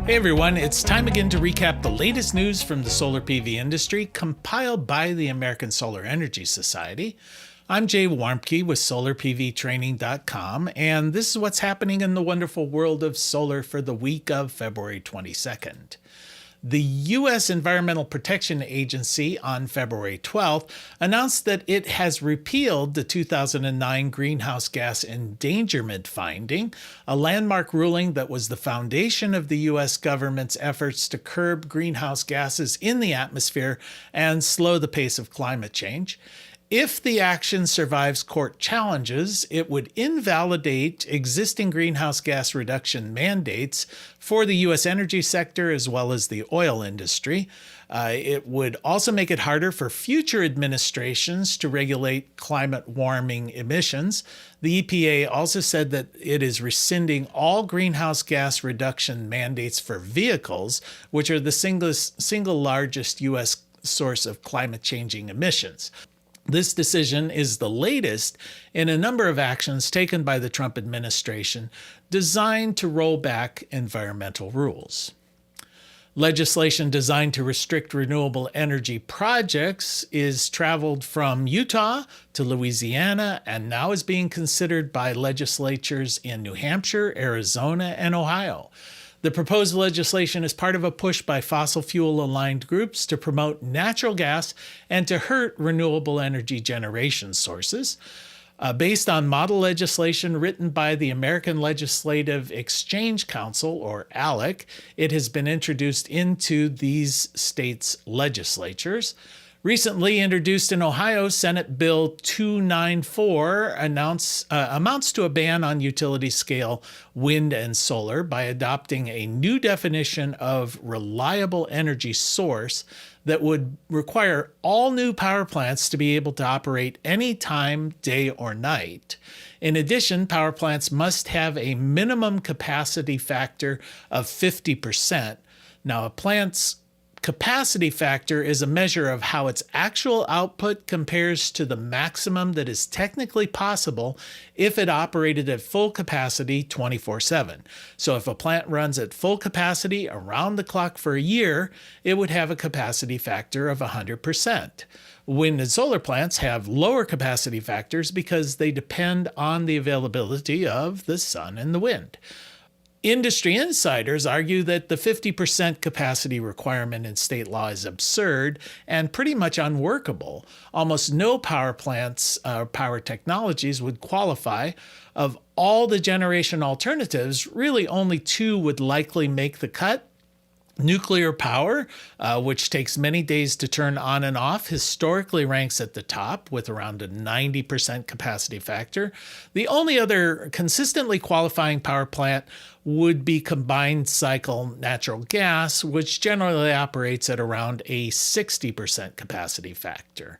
Hey everyone, it's time again to recap the latest news from the solar PV industry compiled by the American Solar Energy Society. I'm Jay Warmke with SolarPVTraining.com, and this is what's happening in the wonderful world of solar for the week of February 22nd. The U.S. Environmental Protection Agency on February 12th announced that it has repealed the 2009 greenhouse gas endangerment finding, a landmark ruling that was the foundation of the U.S. government's efforts to curb greenhouse gases in the atmosphere and slow the pace of climate change. If the action survives court challenges, it would invalidate existing greenhouse gas reduction mandates for the U.S. energy sector as well as the oil industry. It would also make it harder for future administrations to regulate climate warming emissions. The EPA also said that it is rescinding all greenhouse gas reduction mandates for vehicles, which are the single largest U.S. source of climate changing emissions. This decision is the latest in a number of actions taken by the Trump administration designed to roll back environmental rules. Legislation designed to restrict renewable energy projects is traveled from Utah to Louisiana and now is being considered by legislatures in New Hampshire, Arizona, and Ohio. The proposed legislation is part of a push by fossil fuel-aligned groups to promote natural gas and to hurt renewable energy generation sources. Based on model legislation written by the American Legislative Exchange Council, or ALEC, it has been introduced into these states' legislatures. Recently introduced in Ohio, Senate Bill 294 amounts to a ban on utility-scale wind and solar by adopting a new definition of reliable energy source that would require all new power plants to be able to operate anytime, day or night. In addition, power plants must have a minimum capacity factor of 50%. Now, a plant's capacity factor is a measure of how its actual output compares to the maximum that is technically possible if it operated at full capacity 24/7. So if a plant runs at full capacity around the clock for a year, it would have a capacity factor of 100%. Wind and solar plants have lower capacity factors because they depend on the availability of the sun and the wind. Industry insiders argue that the 50% capacity requirement in state law is absurd and pretty much unworkable. Almost no power plants or power technologies would qualify. Of all the generation alternatives, really only two would likely make the cut. Nuclear power, which takes many days to turn on and off, historically ranks at the top with around a 90% capacity factor. The only other consistently qualifying power plant would be combined cycle natural gas, which generally operates at around a 60% capacity factor.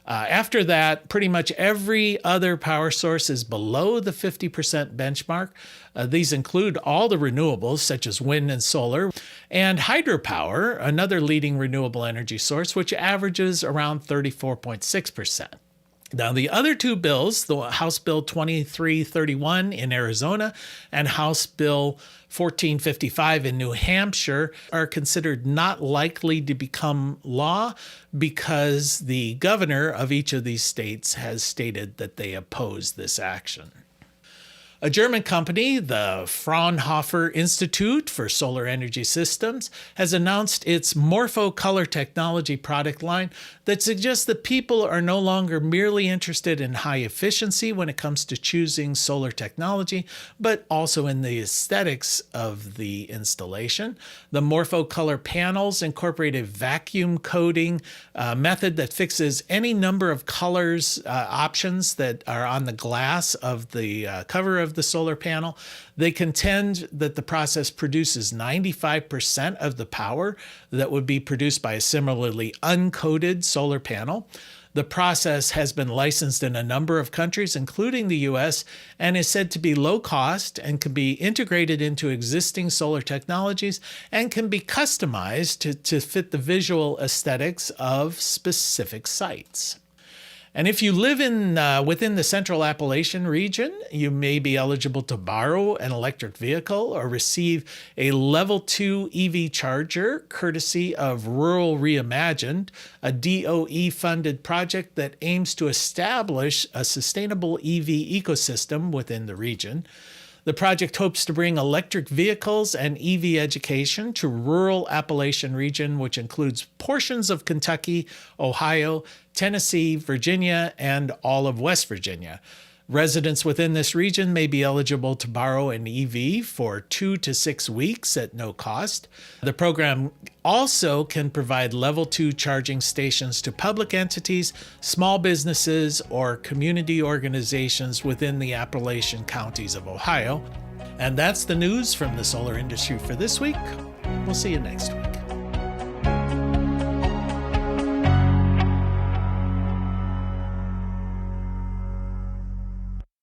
After that, pretty much every other power source is below the 50% benchmark. These include all the renewables, such as wind and solar, and hydropower, another leading renewable energy source, which averages around 34.6%. Now, the other two bills, the House Bill 2331 in Arizona and House Bill 1455 in New Hampshire, are considered not likely to become law because the governor of each of these states has stated that they oppose this action. A German company, the Fraunhofer Institute for Solar Energy Systems, has announced its Morpho Color technology product line that suggests that people are no longer merely interested in high efficiency when it comes to choosing solar technology, but also in the aesthetics of the installation. The Morpho Color panels incorporate a vacuum coating method that fixes any number of colors options that are on the glass of the cover of the solar panel. They contend that the process produces 95% of the power that would be produced by a similarly uncoated solar panel. The process has been licensed in a number of countries, including the US, and is said to be low cost and can be integrated into existing solar technologies and can be customized to fit the visual aesthetics of specific sites. And if you live within the Central Appalachian region, you may be eligible to borrow an electric vehicle or receive a Level 2 EV charger courtesy of Rural Reimagined, a DOE-funded project that aims to establish a sustainable EV ecosystem within the region. The project hopes to bring electric vehicles and EV education to rural Appalachian region, which includes portions of Kentucky, Ohio, Tennessee, Virginia, and all of West Virginia. Residents within this region may be eligible to borrow an EV for 2 to 6 weeks at no cost. The program also can provide Level 2 charging stations to public entities, small businesses, or community organizations within the Appalachian counties of Ohio. And that's the news from the solar industry for this week. We'll see you next week.